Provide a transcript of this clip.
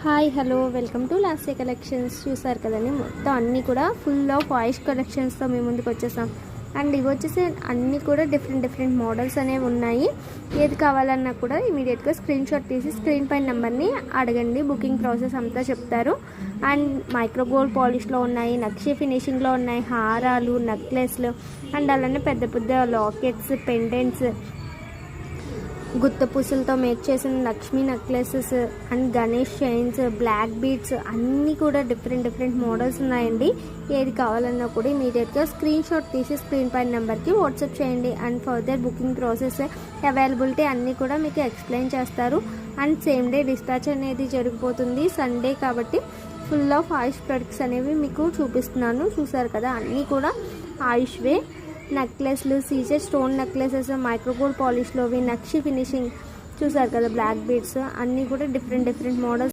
Hi hello welcome to Lasya collections. చూసారు కదండి, మొత్తం అన్నీ కూడా ఫుల్ ఆఫ్ వాయిస్ కలెక్షన్స్తో మేము ముందుకు వచ్చేసాం. అండ్ ఇవి వచ్చేసి అన్నీ కూడా డిఫరెంట్ మోడల్స్ అనేవి ఉన్నాయి. ఏది కావాలన్నా కూడా ఇమీడియట్గా స్క్రీన్ షాట్ తీసి స్క్రీన్ పైన నెంబర్ని అడగండి. బుకింగ్ ప్రాసెస్ అంతా చెప్తారు. అండ్ మైక్రో గోల్డ్ పాలిష్లో ఉన్నాయి, నక్షి ఫినిషింగ్లో ఉన్నాయి, హారాలు, నెక్లెస్లు, అండ్ అలానే పెద్ద పెద్ద లాకెట్స్, పెండెంట్స్, గుత్త పూసలతో మేక్ చేసిన Lakshmi necklaces and Ganesh chains, black beads అన్నీ కూడా డిఫరెంట్ మోడల్స్ ఉన్నాయండి. ఏది కావాలన్నా కూడా ఇమీడియట్గా స్క్రీన్ షాట్ తీసి స్క్రీన్ పైన నెంబర్కి వాట్సాప్ చేయండి. And further booking process, availability అన్నీ కూడా మీకు ఎక్స్ప్లెయిన్ చేస్తారు. అండ్ సేమ్ డే డిస్పాచ్ అనేది జరిగిపోతుంది. సండే కాబట్టి ఫుల్ ఆఫ్ ఆయుష్ ప్రొడక్ట్స్ అనేవి మీకు చూపిస్తున్నాను. చూసారు కదా, అన్నీ కూడా ఆయుష్వే. నెక్లెస్లు, సీజర్ స్టోన్ నెక్లెసెస్, మైక్రోగోల్డ్ పాలిష్లోవి, నక్షి ఫినిషింగ్, చూసారు కదా బ్లాక్ బీడ్స్, అన్నీ కూడా డిఫరెంట్ మోడల్స్.